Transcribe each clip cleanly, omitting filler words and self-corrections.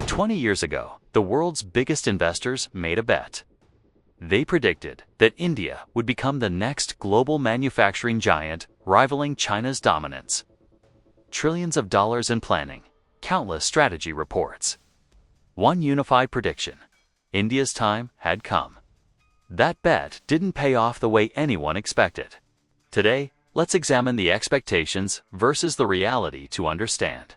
20 years ago, the world's biggest investors made a bet. They predicted that India would become the next global manufacturing giant, rivaling China's dominance. Trillions of dollars in planning, countless strategy reports. One unified prediction: India's time had come. That bet didn't pay off the way anyone expected. Today, let's examine the expectations versus the reality to understand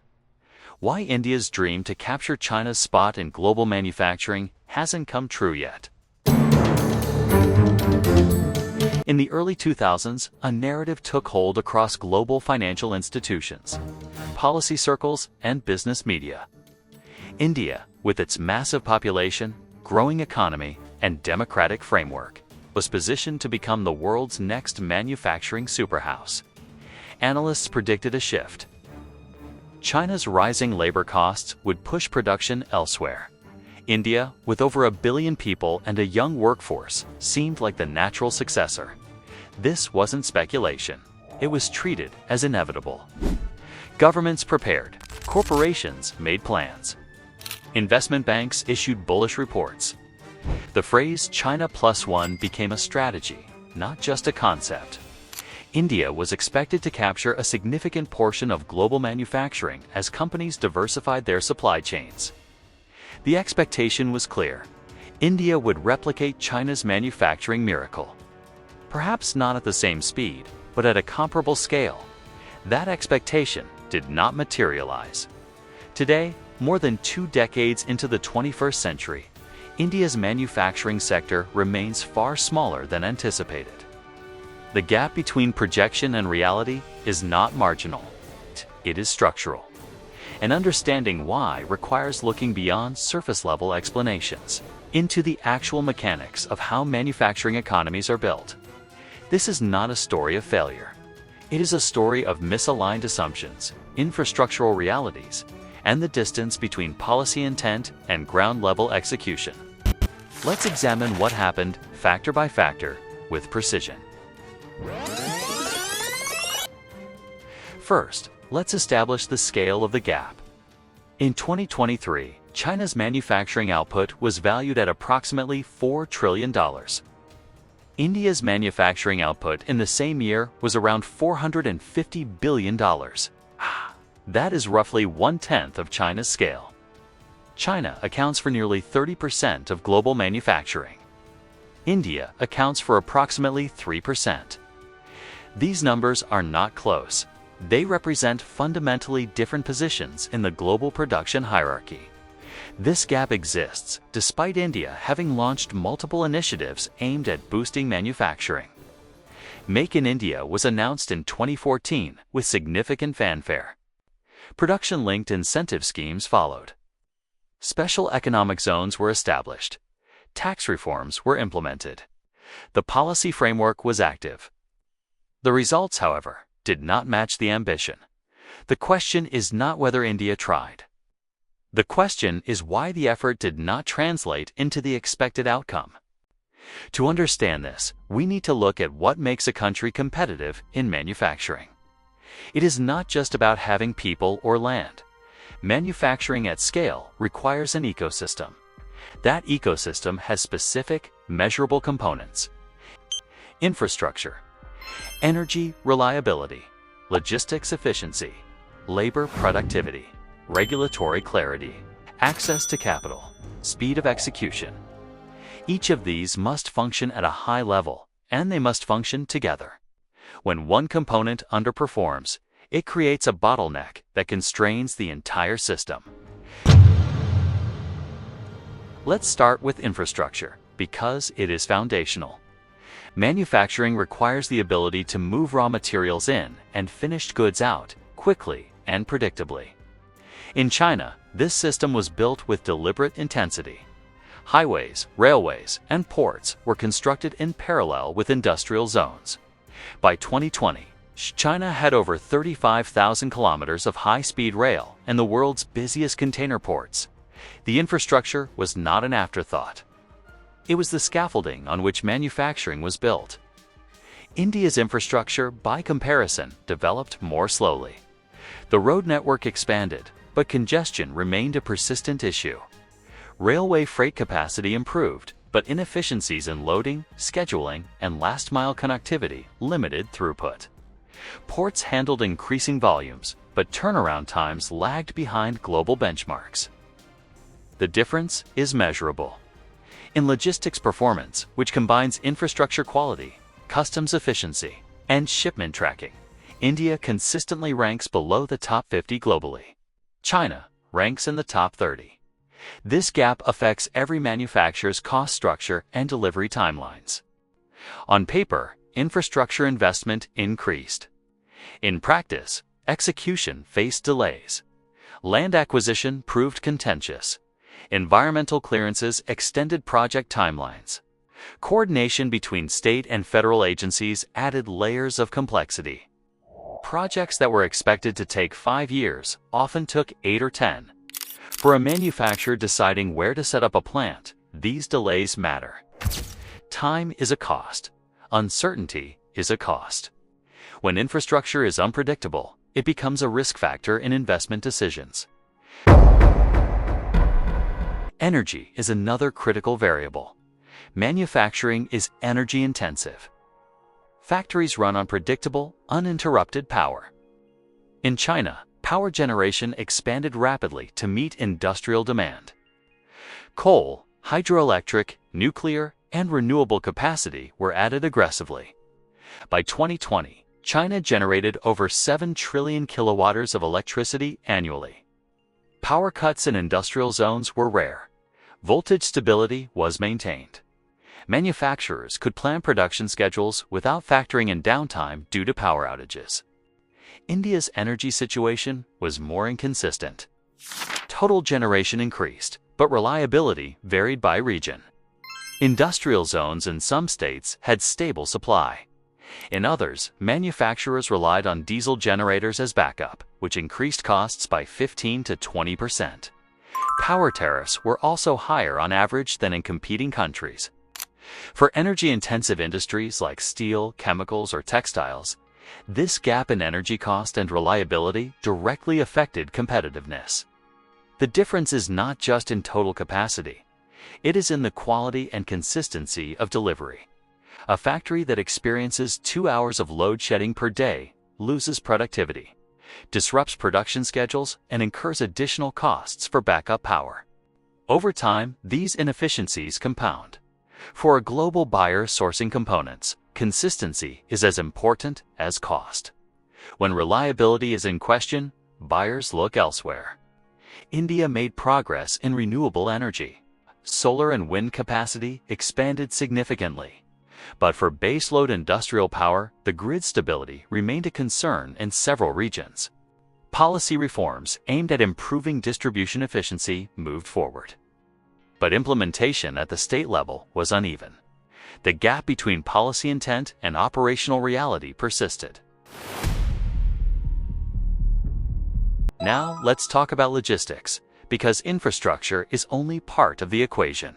why India's dream to capture China's spot in global manufacturing hasn't come true yet. In the early 2000s, a narrative took hold across global financial institutions, policy circles, and business media. India, with its massive population, growing economy, and democratic framework, was positioned to become the world's next manufacturing superhouse. Analysts predicted a shift. China's rising labor costs would push production elsewhere. India, with over 1 billion people and a young workforce, seemed like the natural successor. This wasn't speculation. It was treated as inevitable. Governments prepared. Corporations made plans. Investment banks issued bullish reports. The phrase China Plus One became a strategy, not just a concept. India was expected to capture a significant portion of global manufacturing as companies diversified their supply chains. The expectation was clear. India would replicate China's manufacturing miracle. Perhaps not at the same speed, but at a comparable scale. That expectation did not materialize. Today, more than 2 decades into the 21st century, India's manufacturing sector remains far smaller than anticipated. The gap between projection and reality is not marginal. It is structural. And understanding why requires looking beyond surface-level explanations into the actual mechanics of how manufacturing economies are built. This is not a story of failure. It is a story of misaligned assumptions, infrastructural realities, and the distance between policy intent and ground-level execution. Let's examine what happened factor by factor with precision. First, let's establish the scale of the gap. In 2023, China's manufacturing output was valued at approximately $4 trillion. India's manufacturing output in the same year was around $450 billion. That is roughly 1/10 of China's scale. China accounts for nearly 30% of global manufacturing. India accounts for approximately 3%. These numbers are not close. They represent fundamentally different positions in the global production hierarchy. This gap exists despite India having launched multiple initiatives aimed at boosting manufacturing. Make in India was announced in 2014 with significant fanfare. Production-linked incentive schemes followed. Special economic zones were established. Tax reforms were implemented. The policy framework was active. The results, however, did not match the ambition. The question is not whether India tried. The question is why the effort did not translate into the expected outcome. To understand this, we need to look at what makes a country competitive in manufacturing. It is not just about having people or land. Manufacturing at scale requires an ecosystem. That ecosystem has specific, measurable components. Infrastructure, energy reliability, logistics efficiency, labor productivity, regulatory clarity, access to capital, speed of execution. Each of these must function at a high level, and they must function together. When one component underperforms, it creates a bottleneck that constrains the entire system. Let's start with infrastructure, because it is foundational. Manufacturing requires the ability to move raw materials in and finished goods out quickly and predictably. In China, this system was built with deliberate intensity. Highways, railways, and ports were constructed in parallel with industrial zones. By 2020, China had over 35,000 kilometers of high-speed rail and the world's busiest container ports. The infrastructure was not an afterthought. It was the scaffolding on which manufacturing was built. India's infrastructure, by comparison, developed more slowly. The road network expanded, but congestion remained a persistent issue. Railway freight capacity improved, but inefficiencies in loading, scheduling, and last-mile connectivity limited throughput. Ports handled increasing volumes, but turnaround times lagged behind global benchmarks. The difference is measurable. In logistics performance, which combines infrastructure quality, customs efficiency, and shipment tracking, India consistently ranks below the top 50 globally. China ranks in the top 30. This gap affects every manufacturer's cost structure and delivery timelines. On paper, infrastructure investment increased. In practice, execution faced delays. Land acquisition proved contentious. Environmental clearances extended project timelines. Coordination between state and federal agencies added layers of complexity. Projects that were expected to take 5 years often took 8 or 10. For a manufacturer deciding where to set up a plant, these delays matter. Time is a cost. Uncertainty is a cost. When infrastructure is unpredictable, it becomes a risk factor in investment decisions. Energy is another critical variable. Manufacturing is energy-intensive. Factories run on predictable, uninterrupted power. In China, power generation expanded rapidly to meet industrial demand. Coal, hydroelectric, nuclear, and renewable capacity were added aggressively. By 2020, China generated over 7 trillion kilowatts of electricity annually. Power cuts in industrial zones were rare. Voltage stability was maintained. Manufacturers could plan production schedules without factoring in downtime due to power outages. India's energy situation was more inconsistent. Total generation increased, but reliability varied by region. Industrial zones in some states had stable supply. In others, manufacturers relied on diesel generators as backup, which increased costs by 15 to 20%. Power tariffs were also higher on average than in competing countries. For energy-intensive industries like steel, chemicals, or textiles, this gap in energy cost and reliability directly affected competitiveness. The difference is not just in total capacity. It is in the quality and consistency of delivery. A factory that experiences 2 hours of load shedding per day loses productivity, disrupts production schedules, and incurs additional costs for backup power. Over time, these inefficiencies compound. For a global buyer sourcing components, consistency is as important as cost. When reliability is in question, buyers look elsewhere. India made progress in renewable energy. Solar and wind capacity expanded significantly. But for baseload industrial power, the grid stability remained a concern in several regions. Policy reforms aimed at improving distribution efficiency moved forward. But implementation at the state level was uneven. The gap between policy intent and operational reality persisted. Now let's talk about logistics, because infrastructure is only part of the equation.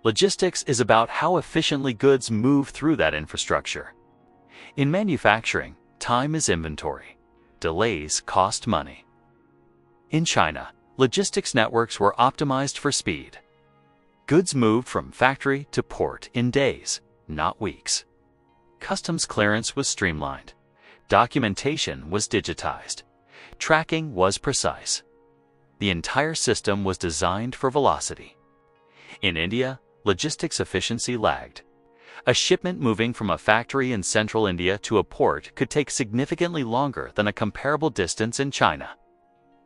Logistics is about how efficiently goods move through that infrastructure. In manufacturing, time is inventory. Delays cost money. In China, logistics networks were optimized for speed. Goods moved from factory to port in days, not weeks. Customs clearance was streamlined. Documentation was digitized. Tracking was precise. The entire system was designed for velocity. In India, logistics efficiency lagged. A shipment moving from a factory in central India to a port could take significantly longer than a comparable distance in China.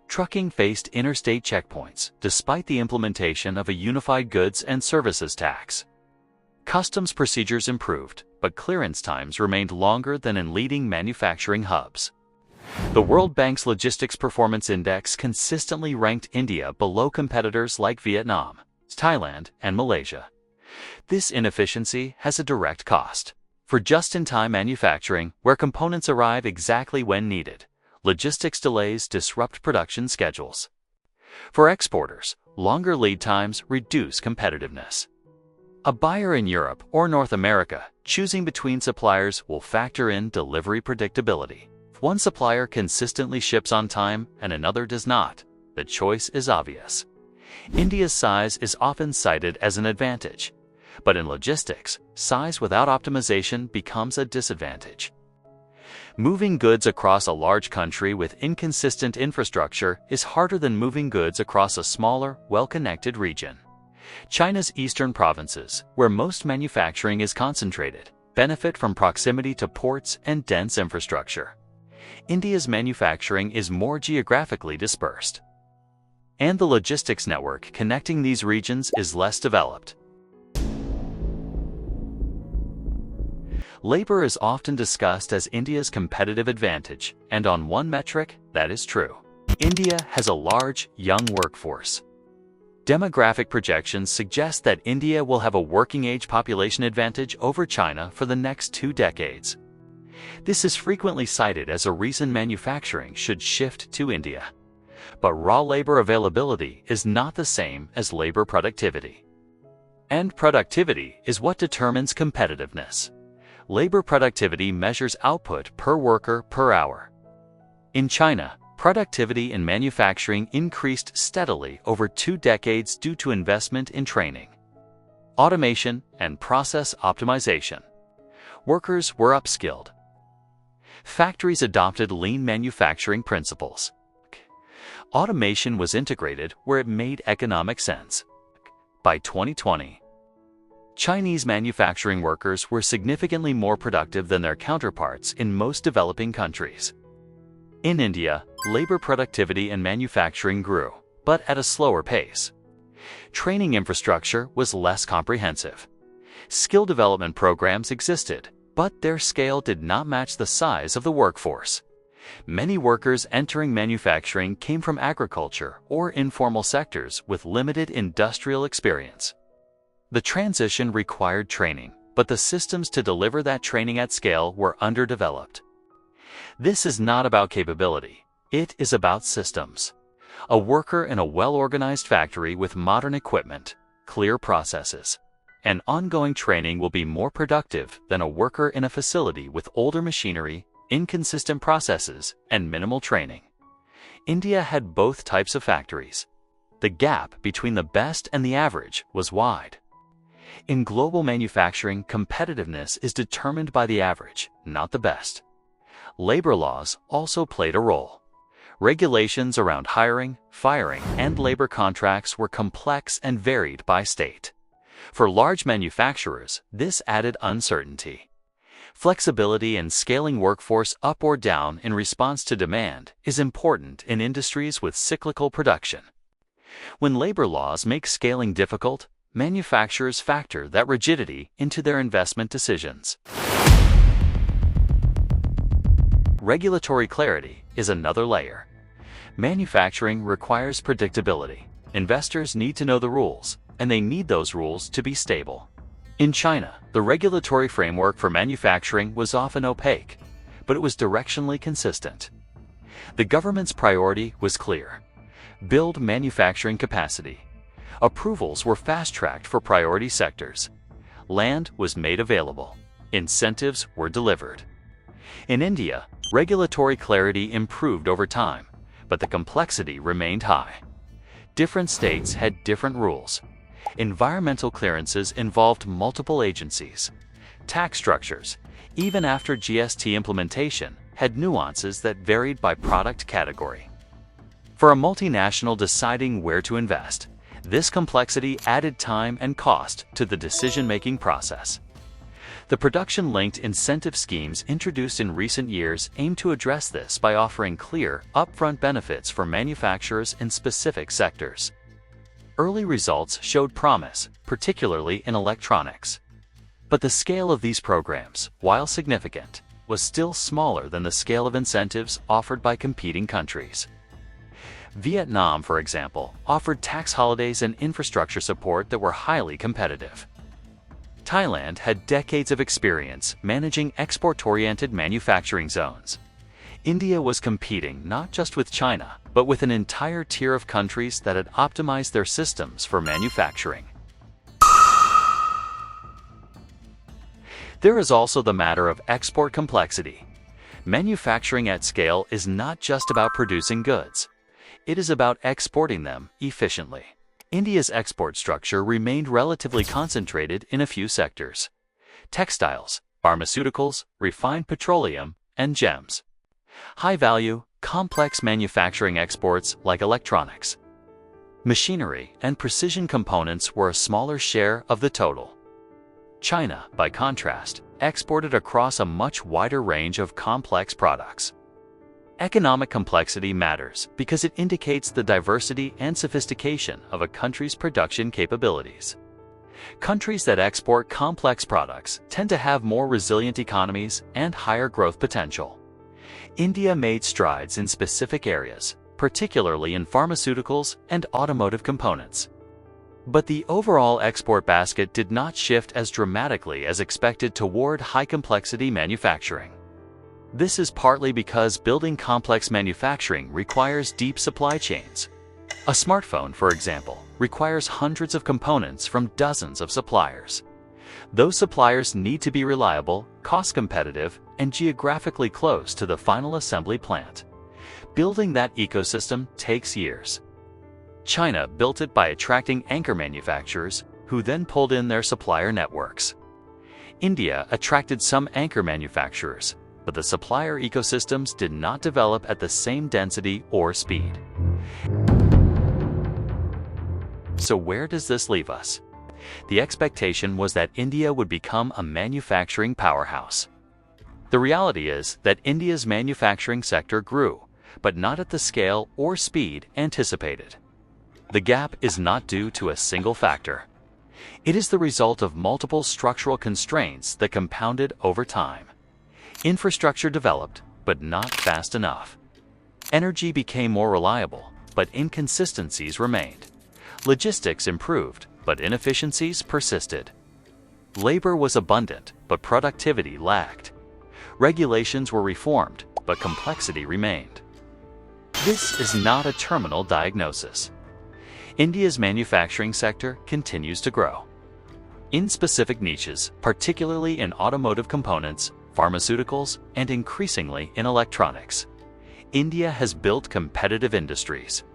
Trucking faced interstate checkpoints, despite the implementation of a unified goods and services tax. Customs procedures improved, but clearance times remained longer than in leading manufacturing hubs. The World Bank's Logistics Performance Index consistently ranked India below competitors like Vietnam, Thailand, and Malaysia. This inefficiency has a direct cost. For just-in-time manufacturing, where components arrive exactly when needed, logistics delays disrupt production schedules. For exporters, longer lead times reduce competitiveness. A buyer in Europe or North America choosing between suppliers will factor in delivery predictability. If one supplier consistently ships on time and another does not, the choice is obvious. India's size is often cited as an advantage, but in logistics, size without optimization becomes a disadvantage. Moving goods across a large country with inconsistent infrastructure is harder than moving goods across a smaller, well-connected region. China's eastern provinces, where most manufacturing is concentrated, benefit from proximity to ports and dense infrastructure. India's manufacturing is more geographically dispersed, and the logistics network connecting these regions is less developed. Labor is often discussed as India's competitive advantage, and on one metric, that is true. India has a large, young workforce. Demographic projections suggest that India will have a working-age population advantage over China for the next 2 decades. This is frequently cited as a reason manufacturing should shift to India. But raw labor availability is not the same as labor productivity. And productivity is what determines competitiveness. Labor productivity measures output per worker per hour. In China, productivity in manufacturing increased steadily over 2 decades due to investment in training, automation, and process optimization. Workers were upskilled. Factories adopted lean manufacturing principles. Automation was integrated where it made economic sense. By 2020, Chinese manufacturing workers were significantly more productive than their counterparts in most developing countries. In India, labor productivity and manufacturing grew, but at a slower pace. Training infrastructure was less comprehensive. Skill development programs existed, but their scale did not match the size of the workforce. Many workers entering manufacturing came from agriculture or informal sectors with limited industrial experience. The transition required training, but the systems to deliver that training at scale were underdeveloped. This is not about capability, it is about systems. A worker in a well-organized factory with modern equipment, clear processes, and ongoing training will be more productive than a worker in a facility with older machinery, inconsistent processes, and minimal training. India had both types of factories. The gap between the best and the average was wide. In global manufacturing, competitiveness is determined by the average, not the best. Labor laws also played a role. Regulations around hiring, firing, and labor contracts were complex and varied by state. For large manufacturers, this added uncertainty. Flexibility in scaling workforce up or down in response to demand is important in industries with cyclical production. When labor laws make scaling difficult, manufacturers factor that rigidity into their investment decisions. Regulatory clarity is another layer. Manufacturing requires predictability. Investors need to know the rules, and they need those rules to be stable. In China, the regulatory framework for manufacturing was often opaque, but it was directionally consistent. The government's priority was clear: build manufacturing capacity. Approvals were fast-tracked for priority sectors. Land was made available. Incentives were delivered. In India, regulatory clarity improved over time, but the complexity remained high. Different states had different rules. Environmental clearances involved multiple agencies. Tax structures, even after GST implementation, had nuances that varied by product category. For a multinational deciding where to invest, this complexity added time and cost to the decision-making process. The production-linked incentive schemes introduced in recent years aim to address this by offering clear, upfront benefits for manufacturers in specific sectors. Early results showed promise, particularly in electronics. But the scale of these programs, while significant, was still smaller than the scale of incentives offered by competing countries. Vietnam, for example, offered tax holidays and infrastructure support that were highly competitive. Thailand had decades of experience managing export-oriented manufacturing zones. India was competing not just with China, but with an entire tier of countries that had optimized their systems for manufacturing. There is also the matter of export complexity. Manufacturing at scale is not just about producing goods. it is about exporting them efficiently. India's export structure remained relatively concentrated in a few sectors: textiles, pharmaceuticals, refined petroleum, and gems. High-value, complex manufacturing exports like electronics, machinery, and precision components were a smaller share of the total. China, by contrast, exported across a much wider range of complex products. Economic complexity matters because it indicates the diversity and sophistication of a country's production capabilities. Countries that export complex products tend to have more resilient economies and higher growth potential. India made strides in specific areas, particularly in pharmaceuticals and automotive components. But the overall export basket did not shift as dramatically as expected toward high-complexity manufacturing. This is partly because building complex manufacturing requires deep supply chains. A smartphone, for example, requires hundreds of components from dozens of suppliers. Those suppliers need to be reliable, cost-competitive, and geographically close to the final assembly plant. Building that ecosystem takes years. China built it by attracting anchor manufacturers, who then pulled in their supplier networks. India attracted some anchor manufacturers, but the supplier ecosystems did not develop at the same density or speed. So where does this leave us? The expectation was that India would become a manufacturing powerhouse. The reality is that India's manufacturing sector grew, but not at the scale or speed anticipated. The gap is not due to a single factor. It is the result of multiple structural constraints that compounded over time. Infrastructure developed, but not fast enough. Energy became more reliable, but inconsistencies remained. Logistics improved, but inefficiencies persisted. Labor was abundant, but productivity lagged. Regulations were reformed, but complexity remained. This is not a terminal diagnosis. India's manufacturing sector continues to grow. In specific niches, particularly in automotive components, pharmaceuticals, and increasingly in electronics, India has built competitive industries.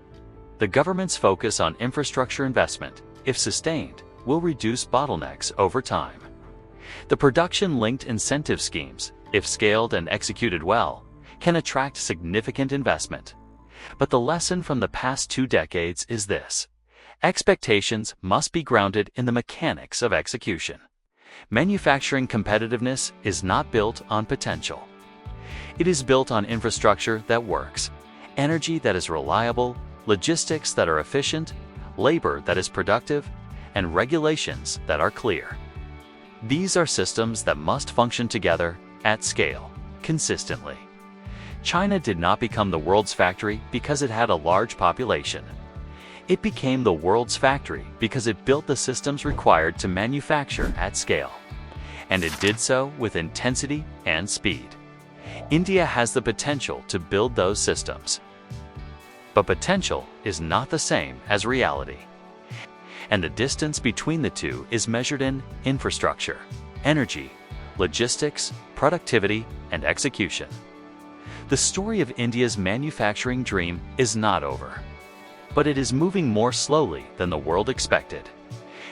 The government's focus on infrastructure investment, if sustained, will reduce bottlenecks over time. The production-linked incentive schemes, if scaled and executed well, can attract significant investment. But the lesson from the past 2 decades is this: expectations must be grounded in the mechanics of execution. Manufacturing competitiveness is not built on potential. It is built on infrastructure that works, energy that is reliable, logistics that are efficient, labor that is productive, and regulations that are clear. These are systems that must function together at scale, consistently. China did not become the world's factory because it had a large population. It became the world's factory because it built the systems required to manufacture at scale. And it did so with intensity and speed. India has the potential to build those systems. But potential is not the same as reality. And the distance between the two is measured in infrastructure, energy, logistics, productivity, and execution. The story of India's manufacturing dream is not over. But it is moving more slowly than the world expected.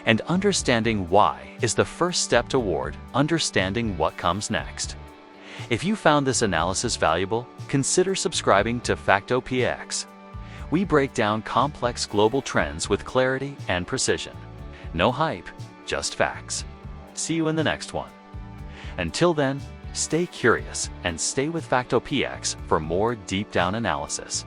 And understanding why is the first step toward understanding what comes next. If you found this analysis valuable, consider subscribing to FactoPiaX. We break down complex global trends with clarity and precision. No hype, just facts. See you in the next one. Until then, stay curious and stay with FactoPiaX for more deep down analysis.